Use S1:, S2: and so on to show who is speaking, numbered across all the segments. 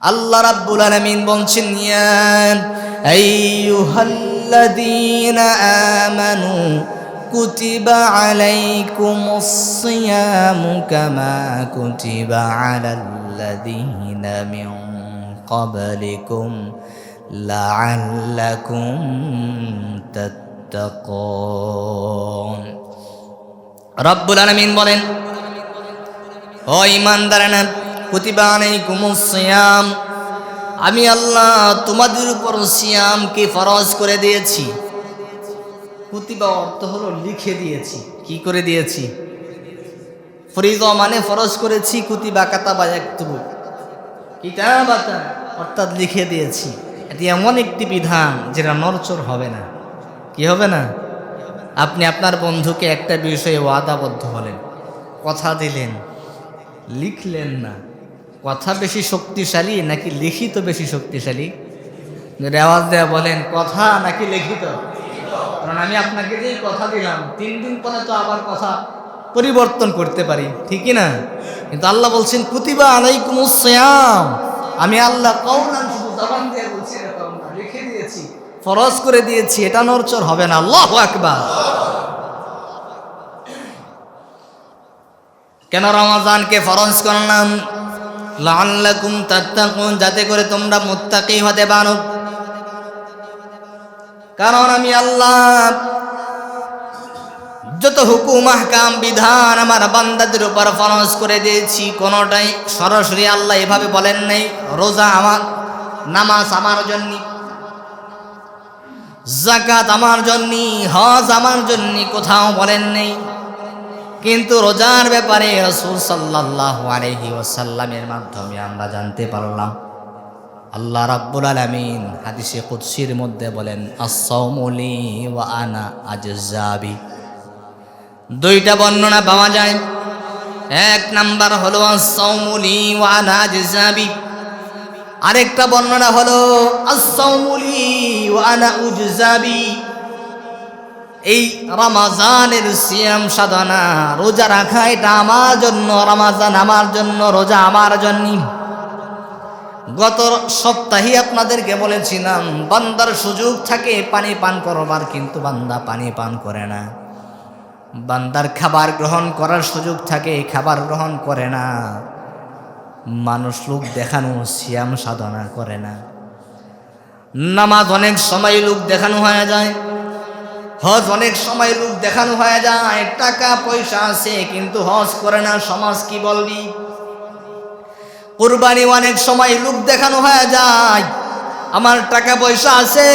S1: আল্লাহ রাব্বুল আলামিন বলছেন, ইয়া আইয়ুহাল্লাযীনা আমানু কুতিবা আলাইকুমুস সিয়ামু কামা কুতিবা আলাল্লাযীনা মিন ক্বাবলিকুম লাআল্লাকুম তাত্তাকুন। রাব্বুল আলামিন বলেন, ও ঈমানদারেরা, কুতিবা আলাইকুমুস সিয়াম, আমি আল্লাহ তোমাদের উপর সিয়ামকে ফরজ করে দিয়েছি। কুতিবা অর্থ হলো লিখে দিয়েছি। কি করে দিয়েছি? ফরিজা মানে ফরজ করেছি, কুতিবা কাতাবা ইয়াকতুবু, কিতাবাতা অর্থাৎ লিখে দিয়েছি। এটি এমন একটি বিধান যেটা নড়চড় হবে না। কি হবে না? আপনি আপনার বন্ধুকে একটা বিষয়ে ওয়াদাবদ্ধ হলেন, কথা দিলেন, লিখলেন না। কথা বেশি শক্তিশালী নাকি লিখিত বেশি শক্তিশালী? রেওয়াজ দেয়া বলেন, কথা নাকি লিখিত? কারণ আমি আপনাকে যেই কথা দিলাম 3 দিন পরে তো আবার কথা পরিবর্তন করতে পারি, ঠিকই না? কিন্তু আল্লাহ বলছেন কুতিবা আলাইকুমুস সিয়াম, আমি আল্লাহ কওলান শুধু জবান দিয়ে বলছি, এরকম না, লিখে দিয়েছি, ফরজ করে দিয়েছি, এটা নড়চড় হবে না। আল্লাহু আকবার। কেন রমজানকে ফরজ করলাম? লাআল্লাকুম তাত্তাকুন, যাতে করে তোমরা মুত্তাকি হতে পারো। কারণ আমি আল্লাহ যত হুকুম আহকাম বিধান আমার বান্দাদের উপর ফরজ করে দিয়েছি, কোনোটাই সরাসরি আল্লাহ এভাবে বলেন নাই রোজা আমার, নামাজ আমার জন্য, যাকাত আমার জন্য, হজ আমার জন্য, কোথাও বলেন নেই। কিন্তু রোজার ব্যাপারে রাসূল সাল্লাল্লাহু আলাইহি ওয়াসাল্লামের মাধ্যমে আমরা জানতে পারলাম, আল্লাহ রাব্বুল আলামিন হাদিসে কুদসির মধ্যে বলেন, আস-সাওমু লি ওয়া আনা আজজাবি। 2টা বর্ণনা পাওয়া যায়। এক নাম্বার হলো আস-সাওমু লি ওয়া আনা আজজাবি, আরেকটা বর্ণনা হলো আস-সাওমু লি ওয়া আনা উজজাবি। এই রমজানের সিয়াম সাধনা, রোজা রাখা, এটা আমার জন্য, রমজান আমার জন্য, রোজা আমার জন্য। গত সপ্তাহে আপনাদেরকে বলেছিলাম, বান্দার সুযোগ থাকে পানি পান করবার, কিন্তু বান্দা পানি পান করে না। বান্দার খাবার গ্রহণ করার সুযোগ থাকে, খাবার গ্রহণ করে না। মানুষ লোক দেখানো সিয়াম সাধনা করে না। নামাজ অনেক সময় লোক দেখানো হয়ে যায়, হজ অনেক সময় লোক দেখানো হয়ে যায়। টাকা পয়সা আছে কিন্তু হজ করে না, সমাজ কি বলবি? কুরবানি অনেক সময় লোক দেখানো হয়ে যায়, আমার টাকা পয়সা আছে,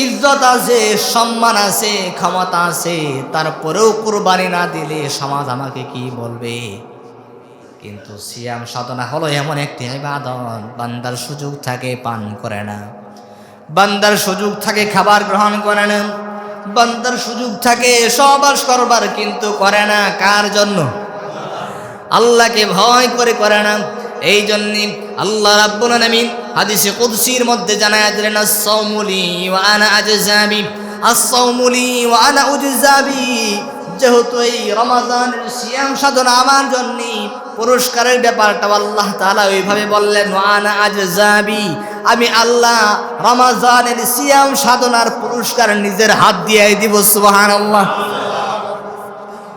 S1: ইজ্জত আছে, সম্মান আছে, ক্ষমতা আছে, তারপরেও কুরবানি না দিলে সমাজ আমাকে কি বলবে? কিন্তু সিয়াম সাধনা হলো এমন একটি ইবাদত, বান্দার সুযোগ থাকে পান করে না, বান্দার সুযোগ থাকে খাবার গ্রহণ করে না, বান্দার সুযোগ থাকে সহবাস করবার, কিন্তু করে না। কার জন্য? আল্লাহকে ভয় করে করে না। এই জন্য আল্লাহ রাব্বুল আলামিন হাদিসে কুদসির মধ্যে জানায়া দিলেন, আস-সাওমু লি ওয়া আনা আজজাবি, আস-সাওমু লি ওয়া আনা উজজাবি। যেহেতু এই রমজানের সিয়াম সাধনা আমার জন্য, পুরস্কারের ব্যাপারটা আল্লাহ তাআলা ওইভাবে বললেন, ওয়া আনা আজজাবি, আমি আল্লাহ রমজানের সিয়াম সাধনার পুরস্কার নিজের হাত দিয়ে দিব। সুবহানাল্লাহ।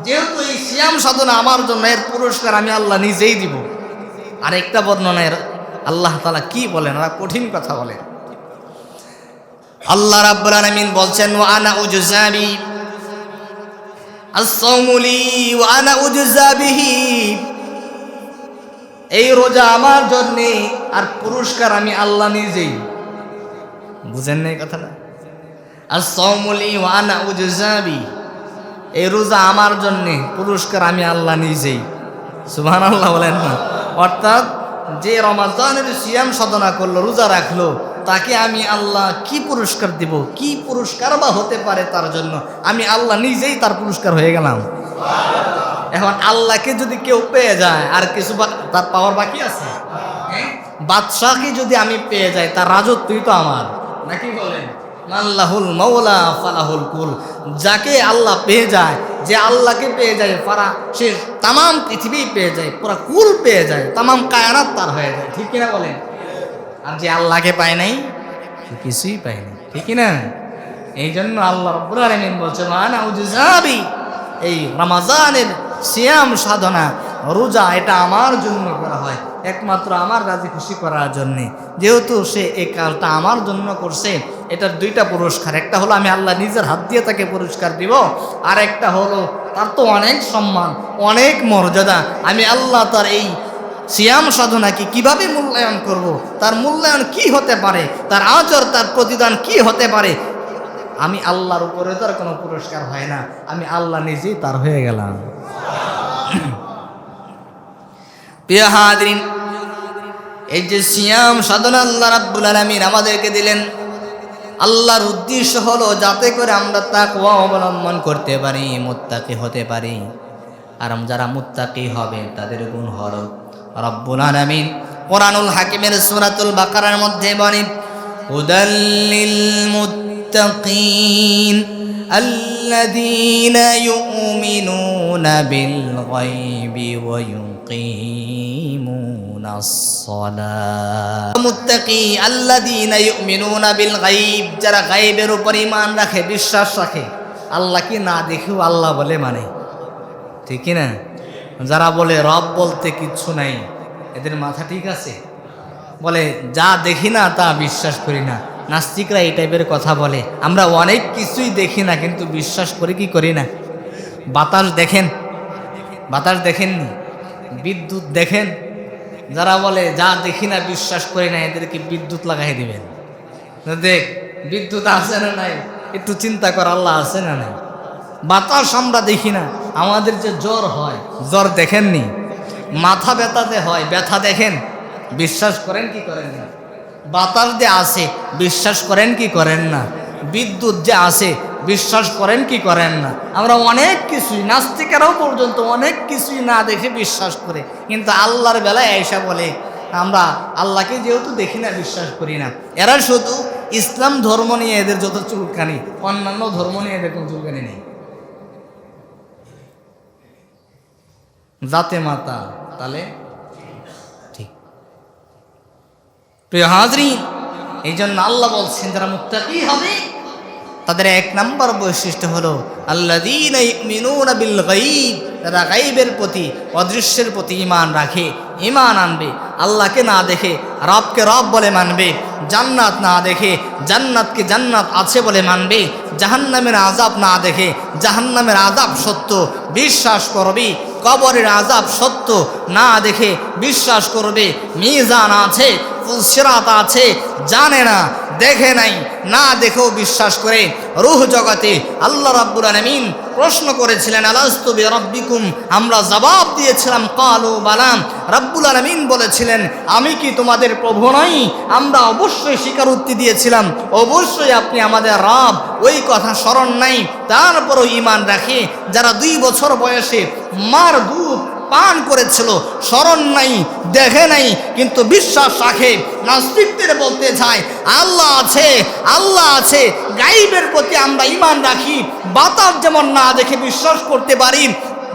S1: যেহেতু এই সিয়াম সাধনা আমার জন্য, এর পুরস্কার আমি আল্লাহ নিজেই দিব। আরেকটা বর্ণনায় আল্লাহ তাআলা কি বলেন? ওরা কঠিন কথা বলেন। আল্লাহ রাব্বুল আলামিন বলছেন, ওয়া আনা উজজাবি, আস-সাওমু লি ওয়া আনা উজজাবিহি, এই রোজা আমার জন্য, আর পুরস্কার আমি আল্লাহ নিজেই। বুঝেন না এই কথাটা? আস-সাওমু লি ওয়া আনা উজজাবি, এই রোজা আমার জন্য, পুরস্কার আমি আল্লাহ নিজেই। সুবহানাল্লাহ বলেন না? অর্থাৎ যে রমজানের সিয়াম সাধনা করলো, রোজা রাখলো, তাকে আমি আল্লাহ কি পুরস্কার দিব? কি পুরস্কার বা হতে পারে তার জন্য? আমি আল্লাহ নিজেই তার পুরস্কার হয়ে গেলাম। এখন আল্লাহকে যদি কেউ পেয়ে যায়, আর কিছু তার পাওয়ার বাকি আছে? বাদশাহকে যদি আমি পেয়ে যাই, তার রাজত্বই তো আমার, নাকি বলেন? আল্লাহুল মাওলা ফালাহুল কুল। যাকে আল্লাহ পেয়ে যায়, যে আল্লাহকে পেয়ে যায় পারা সে তামাম পৃথিবী পেয়ে যায়, পুরা কুল পেয়ে যায়, তামাম কায়নাত তার হয়ে যায়, ঠিক কিনা বলেন? আর যে আল্লাহকে পায় নাই সে কিছুই পায় নাই, ঠিক কিনা? এই জন্য আল্লাহ রাব্বুল আলামিন বলছে মানা উজজাবি, এই রমজানের সিয়াম সাধনা রোজা এটা আমার জন্য করা হয়, একমাত্র আমার রাজি খুশি করার জন্যে। যেহেতু সে এই কাজটা আমার জন্য করছে, এটার দুইটা পুরস্কার, একটা হলো আমি আল্লাহ নিজের হাত দিয়ে তাকে পুরস্কার দিব, আর একটা হলো তার তো অনেক সম্মান, অনেক মর্যাদা। আমি আল্লাহ তার এই সিয়াম সাধনাকে কিভাবে মূল্যায়ন করব, তার মূল্যায়ন কি হতে পারে, তার আচর তার প্রতিদান কি হতে পারে, আমি আল্লাহর উপরে তার কোনো পুরস্কার হয় না, আমি আল্লাহ নিজেই তার হয়ে গেলাম। প্রিয় হাজরিন, এই যে সিয়াম সাধনা আল্লাহ রাব্বুল আলামিন আমাদেরকে দিলেন, আল্লাহর উদ্দেশ্য হলো যাতে করে আমরা তাকওয়া অবলম্বন করতে পারি, মুত্তাকি হতে পারি। আর যারা মুত্তাকি হবে তাদের গুণ হলো রব্বুল আলামিন কোরআনুল হাকিমের সূরাতুল বাকারার মধ্যে বলেন হুদাল্লিল মুত্তাকিন আল্লাযীনা ইউমিনুনা বিল গায়বি ওয়া ইউকিমুনাস সালাত। মুত্তাকি আল্লাযীনা ইউমিনুনা বিল গায়ব, যারা গায়বের উপর ঈমান রাখে, বিশ্বাস রাখে, আল্লাহকে না দেখেও আল্লাহ বলে মানে, ঠিক কি না? যারা বলে রব বলতে কিচ্ছু নাই, এদের মাথা ঠিক আছে? বলে যা দেখি না তা বিশ্বাস করি না। নাস্তিকরা এই টাইপের কথা বলে, আমরা অনেক কিছুই দেখি না কিন্তু বিশ্বাস করি কি করি না? বাতাস দেখেন, বাতাস দেখেননি? বিদ্যুৎ দেখেন? যারা বলে যা দেখি না বিশ্বাস করি না, এদেরকে বিদ্যুৎ লাগাই দিবেন। দেখ বিদ্যুৎ আছে না নাই, একটু চিন্তা কর, আল্লাহ আছে না নাই? বাতাস আমরা দেখি না, আমাদের যে জ্বর হয়, জ্বর দেখেননি? মাথা ব্যথাতে হয়, ব্যথা দেখেন? বিশ্বাস করেন কি করেন না? বাতাস যে আছে বিশ্বাস করেন কি করেন না? বিদ্যুৎ যে আছে বিশ্বাস করেন কি করেন না? আমরা অনেক কিছুই, নাস্তিকেরাও পর্যন্ত অনেক কিছুই না দেখে বিশ্বাস করে, কিন্তু আল্লাহর বেলায় আয়েশা বলে আমরা আল্লাহকে যেহেতু দেখি না বিশ্বাস করি না। এরা শুধু ইসলাম ধর্ম নিয়ে এদের যত চুলকানি, অন্যান্য ধর্ম নিয়ে এদের কোনো চুলকানি নেই। জাতে মাতা তাহলে ঠিক। প্রিয় হাজরিন, এই জন্য আল্লাহ বলছেন যারা মুত্তাকি হবে তাদের এক নম্বর বৈশিষ্ট্য হলো আল্লাযীনা ইউমিনুনা বিল গায়ব, যারা গায়বের প্রতি, অদৃশ্যের প্রতি ঈমান রাখে, ঈমান আনবে, আল্লাহকে না দেখে রবকে রব বলে মানবে, জান্নাত না দেখে জান্নাতকে জান্নাত আছে বলে মানবে, জাহান্নামের আযাব না দেখে জাহান্নামের আযাব সত্য বিশ্বাস করবে, কবরের আযাব সত্য না দেখে বিশ্বাস করবে, মিজান আছে, সিরাত আছে, জানে না, দেখে নাই, না দেখেও বিশ্বাস করে। রূহ জগতে আল্লাহ রাব্বুল আলামিন প্রশ্ন করেছিলেন আলাস্তু বিরাব্বিকুম, আমরা জবাব দিয়েছিলাম ক্বালু বালা। রাব্বুল আলামিন বলেছিলেন আমি কি তোমাদের প্রভু নই? আমরা অবশ্যই স্বীকারোক্তি দিয়েছিলাম অবশ্যই আপনি আমাদের রব। ওই কথা স্মরণ নাই, তারপরও ঈমান রাখে। যারা 2 বছর বয়সে মার দুধ পান করেছিল, স্মরণ নাই, দেখে নাই, কিন্তু বিশ্বাস রাখে। নাস্তিকদের বলতে চায় আল্লাহ আছে, আল্লাহ আছে, গায়বের প্রতি আমরা ঈমান রাখি। বাতাস যেমন না দেখে বিশ্বাস করতে পারি,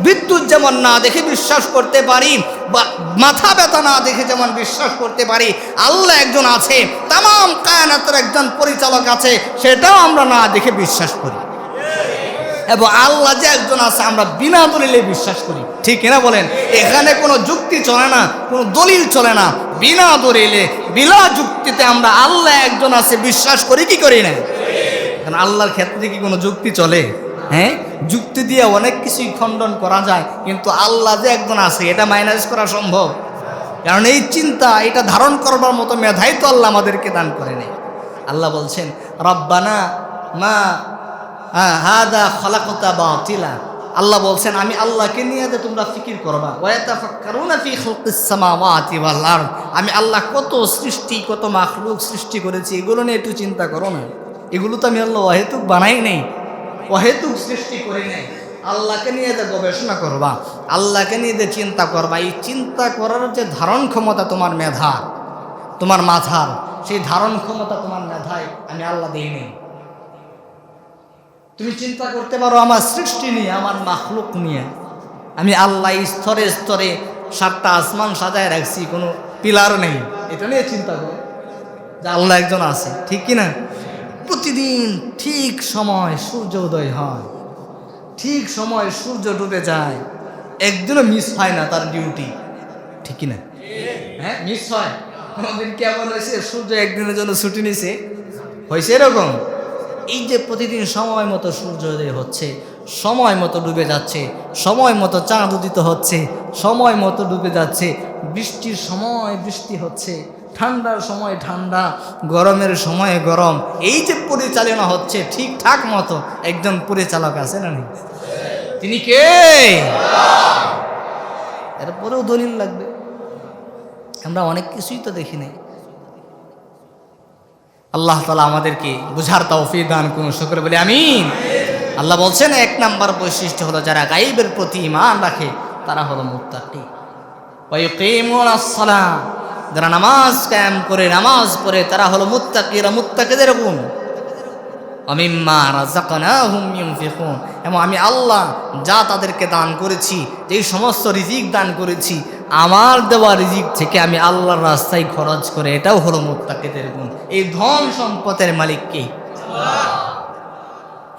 S1: বিদ্যুৎ যেমন না দেখে বিশ্বাস করতে পারি, বা মাথা ব্যথা না দেখে যেমন বিশ্বাস করতে পারি, আল্লাহ একজন আছে, তামাম কায়নাতের একজন পরিচালক আছে, সেটাও আমরা না দেখে বিশ্বাস করি। এবং আল্লাহ যে একজন আছে আমরা বিনা দলিলে বিশ্বাস করি, ঠিক কিনা বলেন? এখানে কোনো যুক্তি চলে না, কোনো দলিল চলে না, বিনা দলিলে বিনা যুক্তিতে আমরা আল্লাহ একজন আছে বিশ্বাস করি কি করি না? কারণ আল্লাহর ক্ষেত্রে কি কোনো যুক্তি চলে? হ্যাঁ, যুক্তি দিয়ে অনেক কিছুই খণ্ডন করা যায়, কিন্তু আল্লাহ যে একজন আছে এটা মাইনাস করা সম্ভব? কারণ এই চিন্তা, এটা ধারণ করবার মতো মেধাই তো আল্লাহ আমাদেরকে দান করে নেই। আল্লাহ বলছেন রব্বানা মা হাদা খালাকতা বাতিলা। আল্লাহ বলছেন আমি আল্লাহকে নিয়ে যে তোমরা ফিকির করবা, ওয়াতাফাক্কারুনা ফি খালকিস সামাওয়াতি ওয়াল আরদ, আমি আল্লাহ কত সৃষ্টি, কত মাখলুক সৃষ্টি করেছি, এগুলো নিয়ে একটু চিন্তা করো না। এগুলো তো আমি আল্লাহ অহেতুক বানাই নেই, অহেতুক সৃষ্টি করি নাই। আল্লাহকে নিয়ে যে গবেষণা করবা, আল্লাহকে নিয়ে যে চিন্তা করবা, এই চিন্তা করার যে ধারণ ক্ষমতা তোমার মেধা, তোমার মাথার, সেই ধারণ ক্ষমতা তোমার মেধায় আমি আল্লাহ দিই নেই। তুমি চিন্তা করতে পারো আমার সৃষ্টি নিয়ে, আমার মাখলুক নিয়ে। আমি আল্লাহ স্তরে স্তরে 7টা আসমান সাজায় রাখছি, কোনো পিলার নেই। এটা নিয়ে চিন্তা করো যে আল্লাহ একজন আছে, ঠিক কিনা? প্রতিদিন ঠিক সময় সূর্য উদয় হয়, ঠিক সময় সূর্য ডুবে যায়, একদিনও মিস হয় না তার ডিউটি, ঠিক কিনা? হ্যাঁ, মিস হয়? কোনদিন কেমন হয়েছে সূর্য একদিনের জন্য ছুটি নিছে? হয়েছে এরকম? এই যে প্রতিদিন সময় মতো সূর্যোদয় হচ্ছে, সময় মতো ডুবে যাচ্ছে, সময় মতো চাঁদ উদিত হচ্ছে, সময় মতো ডুবে যাচ্ছে, বৃষ্টির সময় বৃষ্টি হচ্ছে, ঠান্ডার সময় ঠান্ডা, গরমের সময় গরম, এই যে পরিচালনা হচ্ছে ঠিকঠাক মতো, একজন পরিচালক আছে না? তিনি কে? এরপরেও দলিল লাগবে। আমরা অনেক কিছুই তো দেখি নাই। আল্লাহ তাআলা আমাদেরকে বুঝার তৌফিক দান করুন, শুকর বলি আমিন। আল্লাহ বলছেন 1 নাম্বার বৈশিষ্ট্য হলো যারা গায়বের প্রতি ঈমান রাখে তারা হলো মুত্তাকি। ওয়া ইকিমুনাস সালাহ, যারা নামাজ কায়েম করে, নামাজ পড়ে, তারা হলো মুত্তাকিরা। মুত্তাকিদের গুণ আমিম্মা রাযাকনাহুম ইউনফিকুন, এবং আমি আল্লাহ যা তাদেরকে দান করেছি, যেই সমস্ত রিজিক দান করেছি, আমার দেওয়া রিজিক থেকে আমি আল্লাহর রাস্তায় খরচ করে, এটাও হলো মুত্তাকিদের গুণ। এই ধন সম্পদের মালিক কে? আল্লাহ।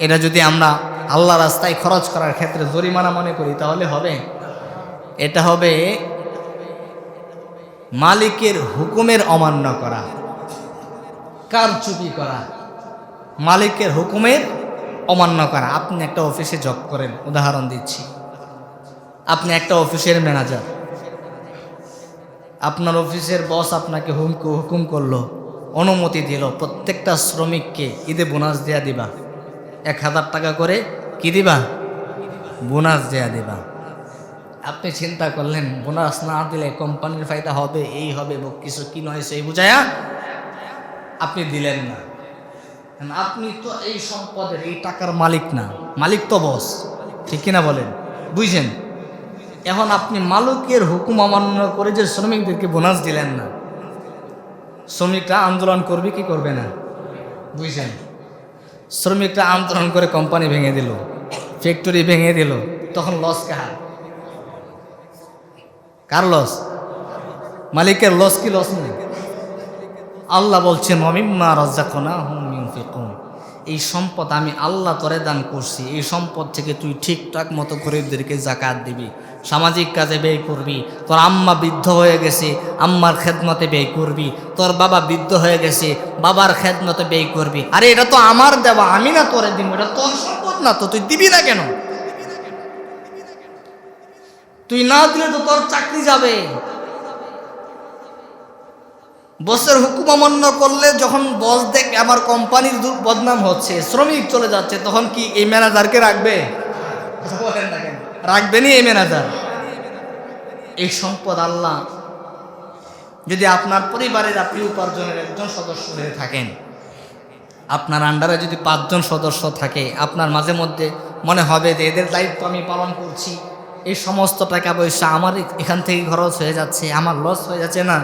S1: এটা যদি আমরা আল্লাহ রাস্তায় খরচ করার ক্ষেত্রে জরিমানা মনে করি তাহলে হবে? এটা হবে মালিকের হুকুমের অমান্য করা, কারচুপি করা, মালিকের হুকুমের অমান্য করা। আপনি একটা অফিসে জব করেন, উদাহরণ দিচ্ছি, আপনি একটা অফিসের ম্যানেজার, আপনার অফিসের বস আপনাকে হুকুম করলো, অনুমতি দিল, প্রত্যেকটা শ্রমিককে ঈদে বোনাস দেয়া দিবা, 1000 টাকা করে কি দিবা? বোনাস দেয়া দিবা। আপনি চিন্তা করলেন বোনাস না দিলে কোম্পানির ফায়দা হবে, এই হবে, কিছু কি নয় সেই বুঝায়া আপনি দিলেন না। আপনি তো এই সম্পদের, এই টাকার মালিক না, মালিক তো বস, ঠিক কিনা বলেন? বুঝছেন? এখন আপনি মালিকের হুকুম অমান্য করে যে শ্রমিকদেরকে বোনাস দিলেন না, শ্রমিকরা আন্দোলন করবে কি করবে না? বুঝছেন? শ্রমিকরা আন্দোলন করে কোম্পানি ভেঙে দিল, ফ্যাক্টরি ভেঙে দিল, তখন লস কার? কার লস? মালিকের লস কি লস নেই? আল্লাহ বলছেন ওয়ামিম্মা রাযাকনাহুম ইউনফিকুন, এই সম্পদ আমি আল্লাহ তোরে দান করছি, এই সম্পদ থেকে তুই ঠিকঠাক মতো গরিবদেরকে যাকাত দিবি, সামাজিক কাজে ব্যয় করবি। তোর আম্মা বৃদ্ধ হয়ে গেছে, আম্মার খেদমতে ব্যয় করবি। তোর বাবা বৃদ্ধ হয়ে গেছে, বাবার খেদমতে ব্যয় করবি। আরে এটা তো আমার দেওয়া, আমি না তোরে দিব, এটা তোর সম্পদ না, তো তুই দিবি না কেন? তুই না দিলে তো তোর চাকরি যাবে। বসের হুকুম অমান্য করলে যখন বস দেখে আমার কোম্পানির বদনাম হচ্ছে, শ্রমিক চলে যাচ্ছে, তখন কি এই ম্যানেজারকে রাখবে? রাখবেনি এই ম্যানেজার। এই সম্পদ আল্লাহ যদি আপনার পরিবারের, আপনি উপার্জনের একজন সদস্য হয়ে থাকেন, আপনার আন্ডারে যদি 5 জন সদস্য থাকে, আপনার মাঝে মধ্যে মনে হবে যে এদের দায়িত্ব আমি পালন করছি, এই সমস্ত টাকা পয়সা আমার এখান থেকে খরচ হয়ে যাচ্ছে, আমার লস হয়ে যাচ্ছে না,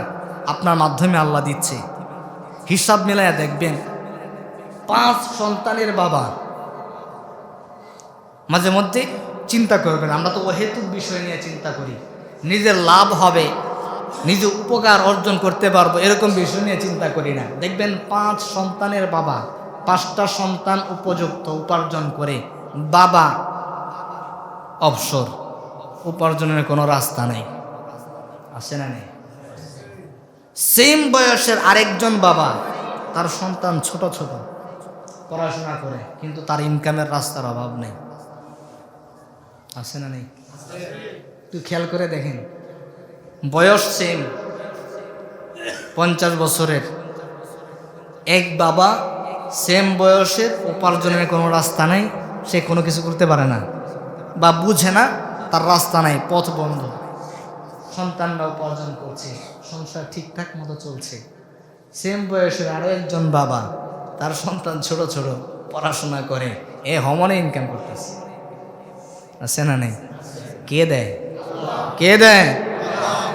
S1: আপনার মাধ্যমে আল্লাহ দিচ্ছে। হিসাব মিলাইয়া দেখবেন, 5 সন্তানের বাবা, মাঝে মধ্যে চিন্তা করবেন, আমরা তো অহেতুক বিষয় নিয়ে চিন্তা করি, নিজের লাভ হবে, নিজে উপকার অর্জন করতে পারবো, এরকম বিষয় নিয়ে চিন্তা করি না। দেখবেন 5 সন্তানের বাবা, 5টা সন্তান উপযুক্ত উপার্জন করে, বাবা অবসর, উপার্জনের কোনো রাস্তা নেই, আছে না নেই? সেম বয়সের আরেকজন বাবা, তার সন্তান ছোট ছোট পড়াশোনা করে, কিন্তু তার ইনকামের রাস্তার অভাব নেই, আছে না নেই? একটু খেয়াল করে দেখেন, বয়স সেম, 50 বছরের, এক বাবা, সেম বয়সের, উপার্জনের কোনো রাস্তা নেই, সে কোনো কিছু করতে পারে না বা বুঝে না, তার রাস্তা নাই, পথ বন্ধ। সন্তানরা উপার্জন করছে, সংসার ঠিকঠাক মতো চলছে। সেম বয়সের আরো একজন বাবা, তার সন্তান ছোট ছোট পড়াশোনা করে, এ হমনে ইনকাম করতেছে, আছে না নেই? কে দেয়? কে দেয়?